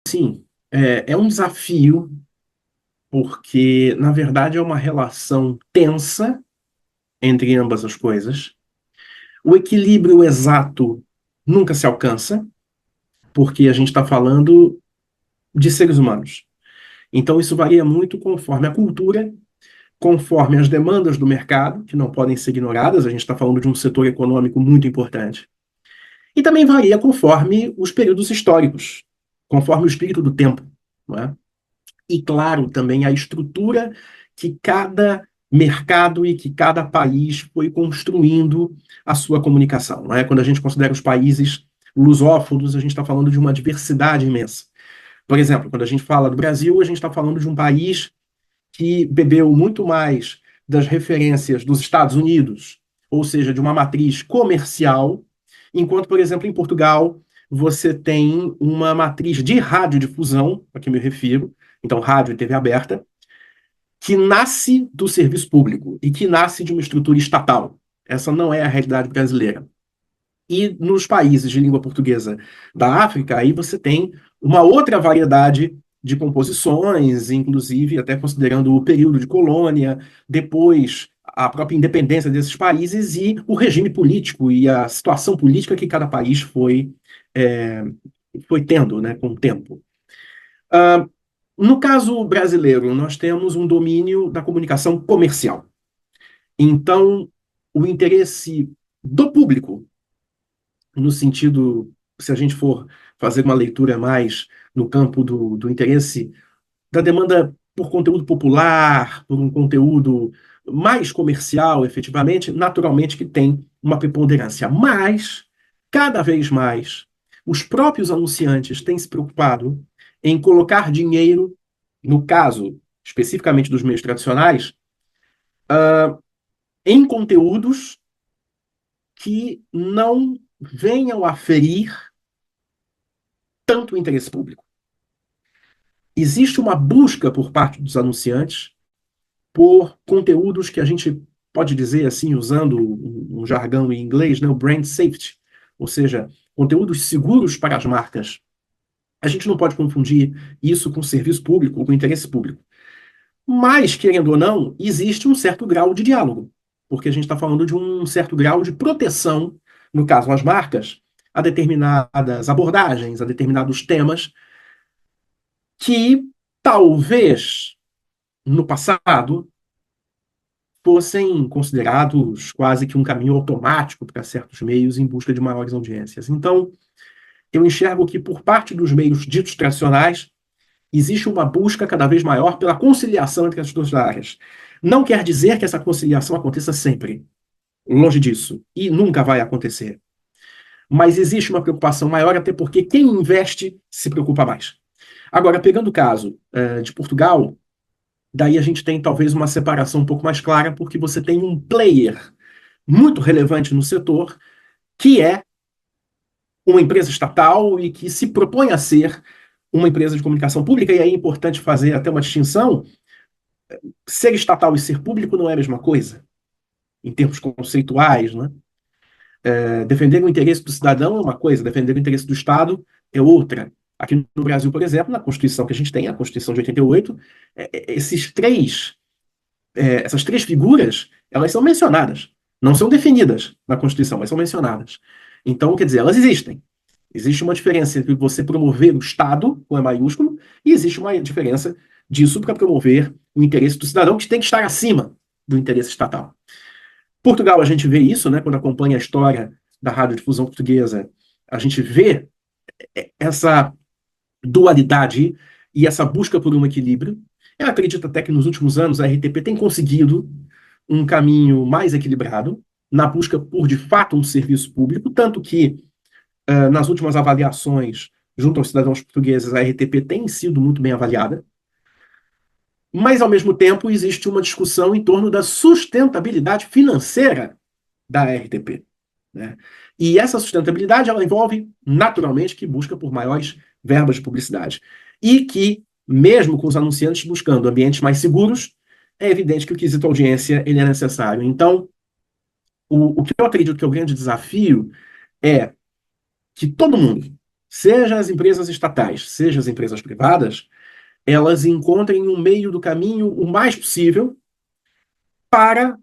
Sim, é um desafio, porque, na verdade, é uma relação tensa entre ambas as coisas. O equilíbrio exato nunca se alcança, porque a gente está falando de seres humanos. Então, isso varia muito conforme a cultura, conforme as demandas do mercado, que não podem ser ignoradas, a gente está falando de um setor econômico muito importante. E também varia conforme os períodos históricos, conforme o espírito do tempo, não é? E, claro, também a estrutura que cada mercado e que cada país foi construindo a sua comunicação. Não é? Quando a gente considera os países lusófonos, a gente está falando de uma diversidade imensa. Por exemplo, quando a gente fala do Brasil, a gente está falando de um país que bebeu muito mais das referências dos Estados Unidos, ou seja, de uma matriz comercial, enquanto, por exemplo, em Portugal, você tem uma matriz de radiodifusão, a que me refiro, então rádio e TV aberta, que nasce do serviço público e que nasce de uma estrutura estatal. Essa não é a realidade brasileira. E nos países de língua portuguesa da África, aí você tem uma outra variedade de composições, inclusive até considerando o período de colônia, depois a própria independência desses países e o regime político e a situação política que cada país é, foi tendo, né, com o tempo. Uh, no caso brasileiro, nós temos um domínio da comunicação comercial. Então, o interesse do público no sentido, se a gente for fazer uma leitura mais no campo do interesse, da demanda por conteúdo popular, por um conteúdo mais comercial, efetivamente, naturalmente que tem uma preponderância. Mas, cada vez mais, os próprios anunciantes têm se preocupado em colocar dinheiro, no caso especificamente dos meios tradicionais, em conteúdos que não venham a ferir tanto o interesse público. Existe uma busca por parte dos anunciantes por conteúdos que a gente pode dizer assim, usando um jargão em inglês, né, o brand safety, ou seja, conteúdos seguros para as marcas. A gente não pode confundir isso com serviço público ou com interesse público. Mas, querendo ou não, existe um certo grau de diálogo, porque a gente está falando de um certo grau de proteção, no caso, as marcas, a determinadas abordagens, a determinados temas que talvez no passado fossem considerados quase que um caminho automático para certos meios em busca de maiores audiências. Então, eu enxergo que por parte dos meios ditos tradicionais existe uma busca cada vez maior pela conciliação entre as duas áreas. Não quer dizer que essa conciliação aconteça sempre, longe disso, e nunca vai acontecer. Mas existe uma preocupação maior, até porque quem investe se preocupa mais. Agora, pegando o caso de Portugal, daí a gente tem talvez uma separação um pouco mais clara, porque você tem um player muito relevante no setor, que é uma empresa estatal e que se propõe a ser uma empresa de comunicação pública, e aí é importante fazer até uma distinção. Ser estatal e ser público não é a mesma coisa, em termos conceituais, né? Defender o interesse do cidadão é uma coisa, defender o interesse do Estado é outra. Aqui no Brasil, por exemplo, na Constituição que a gente tem, a Constituição de 88, essas três figuras, elas são mencionadas. Não são definidas na Constituição, mas são mencionadas. Então, quer dizer, elas existem. Existe uma diferença entre você promover o Estado, com E maiúsculo, e existe uma diferença disso para promover o interesse do cidadão, que tem que estar acima do interesse estatal. Portugal, a gente vê isso, né, quando acompanha a história da radiodifusão portuguesa, a gente vê essa dualidade e essa busca por um equilíbrio. Eu acredito até que nos últimos anos a RTP tem conseguido um caminho mais equilibrado na busca por, de fato, um serviço público, tanto que nas últimas avaliações junto aos cidadãos portugueses, a RTP tem sido muito bem avaliada, mas, ao mesmo tempo, existe uma discussão em torno da sustentabilidade financeira da RTP. Né? E essa sustentabilidade ela envolve, naturalmente, que busca por maiores verbas de publicidade. E que, mesmo com os anunciantes buscando ambientes mais seguros, é evidente que o quesito audiência ele é necessário. Então, o que eu acredito que é o grande desafio é que todo mundo, seja as empresas estatais, seja as empresas privadas, elas encontrem um meio do caminho o mais possível para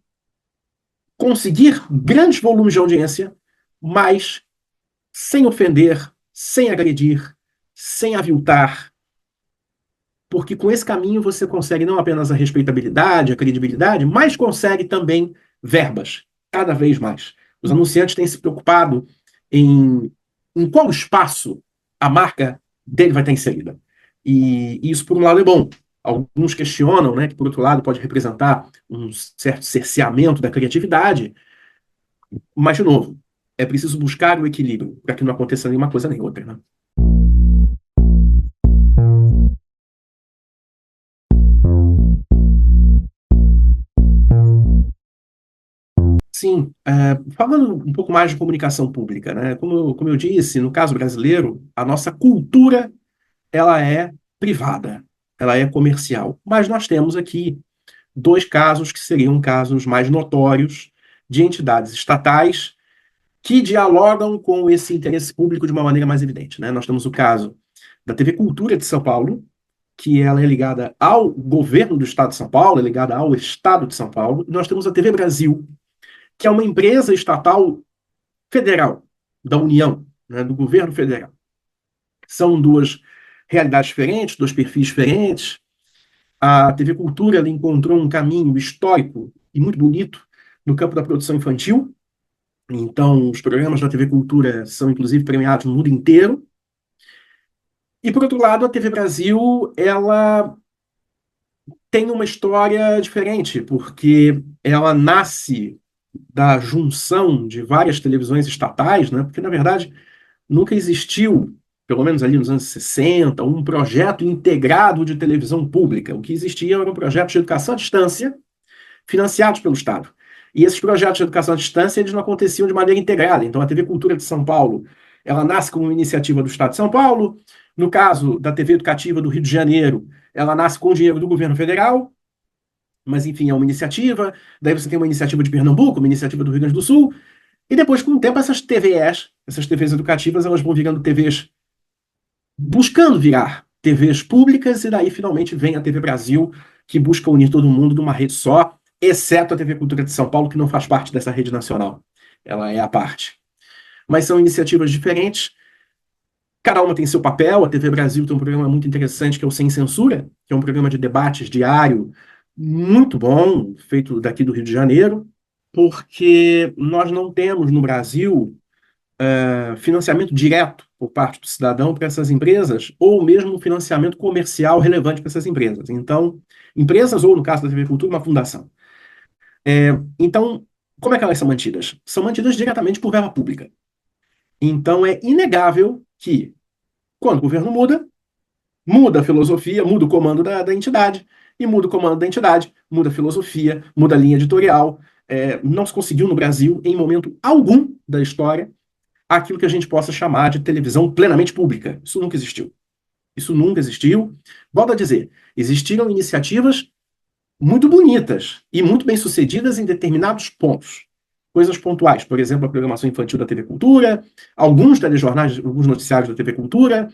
conseguir grandes volumes de audiência, mas sem ofender, sem agredir, sem aviltar, porque com esse caminho você consegue não apenas a respeitabilidade, a credibilidade, mas consegue também verbas, cada vez mais. Os anunciantes têm se preocupado em qual espaço a marca dele vai estar inserida. E isso, por um lado, é bom. Alguns questionam, né, que, por outro lado, pode representar um certo cerceamento da criatividade, mas, de novo, é preciso buscar o equilíbrio para que não aconteça nenhuma coisa nem outra, né? Sim, falando um pouco mais de comunicação pública, né? Como eu disse, no caso brasileiro, a nossa cultura ela é privada, ela é comercial. Mas nós temos aqui dois casos que seriam casos mais notórios de entidades estatais que dialogam com esse interesse público de uma maneira mais evidente, né? Nós temos o caso da TV Cultura de São Paulo, que ela é ligada ao governo do Estado de São Paulo, é ligada ao Estado de São Paulo. E nós temos a TV Brasil, que é uma empresa estatal federal, da União, né, do governo federal. São duas realidades diferentes, dois perfis diferentes. A TV Cultura ela encontrou um caminho histórico e muito bonito no campo da produção infantil. Então, os programas da TV Cultura são, inclusive, premiados no mundo inteiro. E, por outro lado, a TV Brasil, ela tem uma história diferente, porque ela nasce da junção de várias televisões estatais, né? Porque, na verdade, nunca existiu, pelo menos ali nos anos 60, um projeto integrado de televisão pública. O que existia eram projetos de educação à distância, financiados pelo Estado. E esses projetos de educação à distância, eles não aconteciam de maneira integrada. Então, a TV Cultura de São Paulo, ela nasce como uma iniciativa do Estado de São Paulo. No caso da TV Educativa do Rio de Janeiro, ela nasce com o dinheiro do governo federal, mas, enfim, é uma iniciativa. Daí você tem uma iniciativa de Pernambuco, uma iniciativa do Rio Grande do Sul. E depois, com o tempo, essas TVEs, essas TVs educativas, elas vão virando TVs buscando virar TVs públicas, e daí finalmente vem a TV Brasil, que busca unir todo mundo numa rede só, exceto a TV Cultura de São Paulo, que não faz parte dessa rede nacional. Ela é à parte. Mas são iniciativas diferentes, cada uma tem seu papel. A TV Brasil tem um programa muito interessante, que é o Sem Censura, que é um programa de debates diário, muito bom, feito daqui do Rio de Janeiro, porque nós não temos no Brasil financiamento direto por parte do cidadão para essas empresas, ou mesmo financiamento comercial relevante para essas empresas. Então, empresas, ou no caso da TV Cultura, uma fundação. Então, como é que elas são mantidas? São mantidas diretamente por verba pública. Então, é inegável que, quando o governo muda, muda a filosofia, muda o comando da entidade, e muda o comando da entidade, muda a filosofia, muda a linha editorial. Não se conseguiu no Brasil, em momento algum da história, aquilo que a gente possa chamar de televisão plenamente pública. Isso nunca existiu. Isso nunca existiu. Volto a dizer, existiram iniciativas muito bonitas e muito bem-sucedidas em determinados pontos. Coisas pontuais, por exemplo, a programação infantil da TV Cultura, alguns telejornais, alguns noticiários da TV Cultura,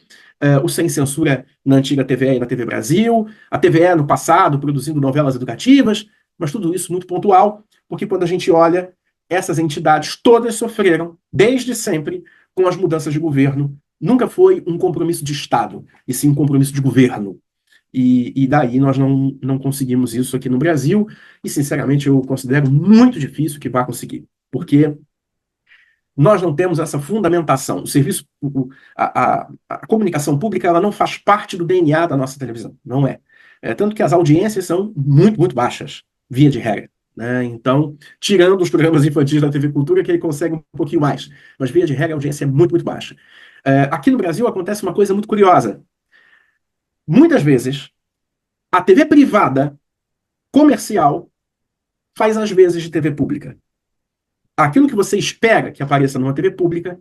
o Sem Censura na antiga TVE e na TV Brasil, a TVE no passado produzindo novelas educativas, mas tudo isso muito pontual, porque quando a gente olha, essas entidades todas sofreram, desde sempre, com as mudanças de governo. Nunca foi um compromisso de Estado, e sim um compromisso de governo. E daí nós não conseguimos isso aqui no Brasil, e sinceramente eu considero muito difícil que vá conseguir, porque nós não temos essa fundamentação. O serviço, a comunicação pública, ela não faz parte do DNA da nossa televisão, não é. Tanto que as audiências são muito, muito baixas, via de regra. Né? Então, tirando os programas infantis da TV Cultura, que ele consegue um pouquinho mais, mas via de regra a audiência é muito, muito baixa. Aqui no Brasil acontece uma coisa muito curiosa. Muitas vezes, a TV privada comercial faz às vezes de TV pública. Aquilo que você espera que apareça numa TV pública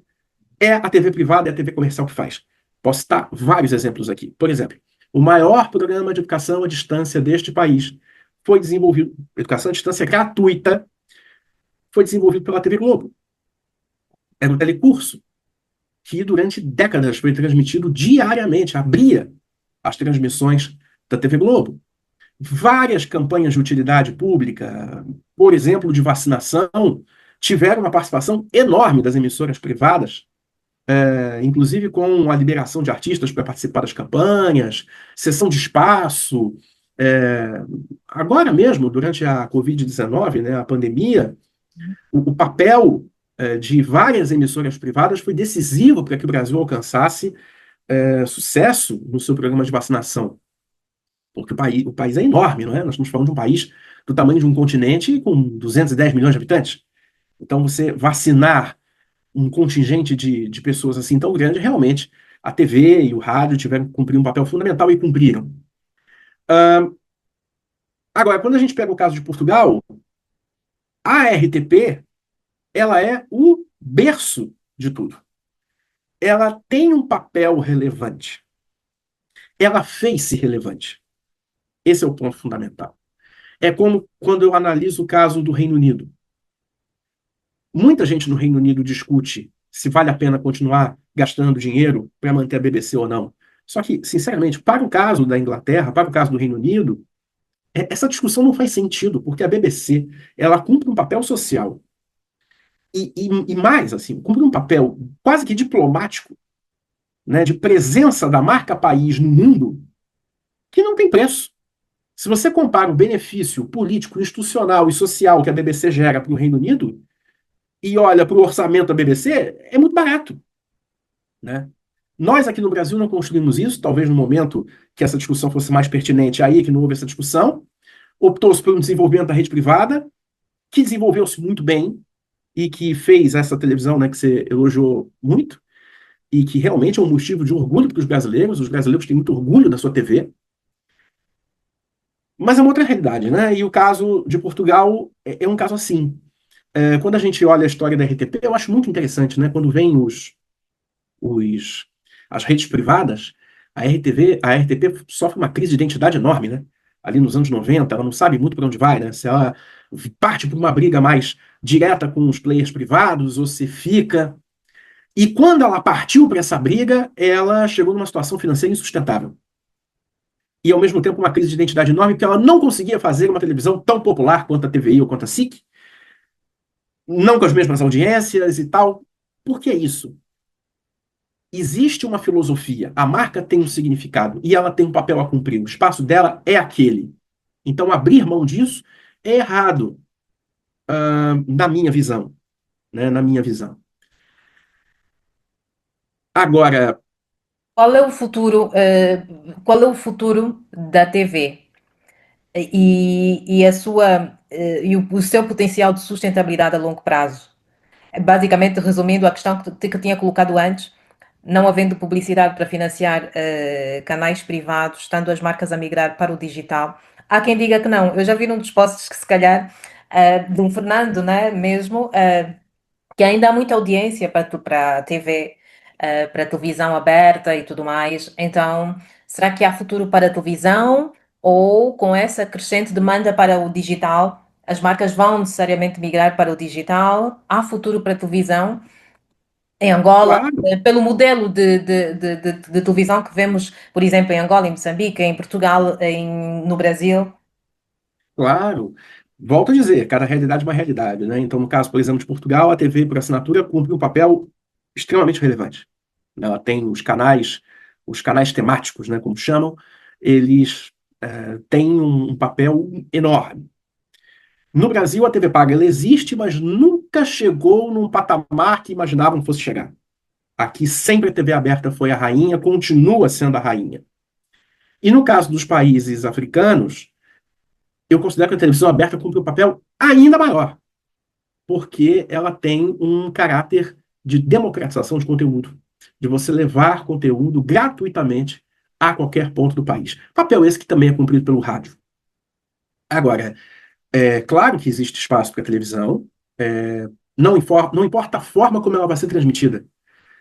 é a TV privada e a TV comercial que faz. Posso citar vários exemplos aqui. Por exemplo, o maior programa de educação à distância deste país foi desenvolvido, educação à distância gratuita, foi desenvolvido pela TV Globo. Era o Telecurso, que durante décadas foi transmitido diariamente, abria as transmissões da TV Globo. Várias campanhas de utilidade pública, por exemplo, de vacinação, tiveram uma participação enorme das emissoras privadas, inclusive com a liberação de artistas para participar das campanhas, cessão de espaço. É, agora mesmo, durante a Covid-19, né, a pandemia, o papel de várias emissoras privadas foi decisivo para que o Brasil alcançasse sucesso no seu programa de vacinação. Porque o país é enorme, não é? Nós estamos falando de um país do tamanho de um continente com 210 milhões de habitantes. Então, você vacinar um contingente de pessoas assim tão grande, realmente, a TV e o rádio tiveram que cumprir um papel fundamental e cumpriram. Agora, quando a gente pega o caso de Portugal, a RTP, ela é o berço de tudo. Ela tem um papel relevante. Ela fez-se relevante. Esse é o ponto fundamental. É como quando eu analiso o caso do Reino Unido. Muita gente no Reino Unido discute se vale a pena continuar gastando dinheiro para manter a BBC ou não. Só que, sinceramente, para o caso da Inglaterra, para o caso do Reino Unido, essa discussão não faz sentido, porque a BBC ela cumpre um papel social. E mais, assim, cumpre um papel quase que diplomático, né, de presença da marca país no mundo, que não tem preço. Se você compara o benefício político, institucional e social que a BBC gera para o Reino Unido e olha para o orçamento da BBC, é muito barato, né? Nós aqui no Brasil não construímos isso, talvez no momento que essa discussão fosse mais pertinente, aí que não houve essa discussão, optou-se por um desenvolvimento da rede privada, que desenvolveu-se muito bem e que fez essa televisão, né, que você elogiou muito, e que realmente é um motivo de orgulho para os brasileiros têm muito orgulho da sua TV, mas é uma outra realidade, né? E o caso de Portugal é um caso assim. Quando a gente olha a história da RTP, eu acho muito interessante, né? Quando vem os, as redes privadas, a RTP sofre uma crise de identidade enorme, né? Ali nos anos 90, ela não sabe muito para onde vai, né? Se ela parte por uma briga mais direta com os players privados ou se fica. E quando ela partiu para essa briga, ela chegou numa situação financeira insustentável. E, ao mesmo tempo, uma crise de identidade enorme, porque ela não conseguia fazer uma televisão tão popular quanto a TVI ou quanto a SIC, não com as mesmas audiências e tal. Por que isso? Existe uma filosofia, a marca tem um significado e ela tem um papel a cumprir. O espaço dela é aquele. Então, abrir mão disso é errado, na minha visão, né? Na minha visão. Agora, Qual é o futuro, qual é o futuro da TV e a sua, e o seu potencial de sustentabilidade a longo prazo? Basicamente, resumindo a questão que tinha colocado antes, não havendo publicidade para financiar canais privados, estando as marcas a migrar para o digital. Há quem diga que não. Eu já vi num dos posts que se calhar de um Fernando, né, mesmo, que ainda há muita audiência para a TV, para a televisão aberta e tudo mais. Então, será que há futuro para a televisão ou com essa crescente demanda para o digital, as marcas vão necessariamente migrar para o digital? Há futuro para a televisão? Em Angola, claro, pelo modelo de televisão que vemos, por exemplo, em Angola, em Moçambique, em Portugal, no Brasil. claro. Volto a dizer, cada realidade é uma realidade, né? Então, no caso, por exemplo, de Portugal, a TV por assinatura cumpre um papel extremamente relevante. Ela tem os canais temáticos, né, como chamam, eles têm um papel enorme. No Brasil, a TV paga ela existe, mas nunca chegou num patamar que imaginavam que fosse chegar. Aqui sempre a TV aberta foi a rainha, continua sendo a rainha. E no caso dos países africanos, eu considero que a televisão aberta cumpre um papel ainda maior, porque ela tem um caráter de democratização de conteúdo, de você levar conteúdo gratuitamente a qualquer ponto do país. Papel esse que também é cumprido pelo rádio. Agora, é claro que existe espaço para a televisão, não importa a forma como ela vai ser transmitida.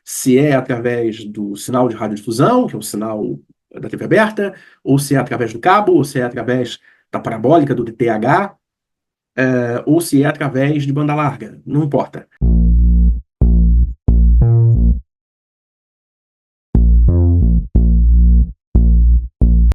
Se é através do sinal de radiodifusão, que é o sinal da TV aberta, ou se é através do cabo, ou se é através da parabólica, do DTH, ou se é através de banda larga, não importa.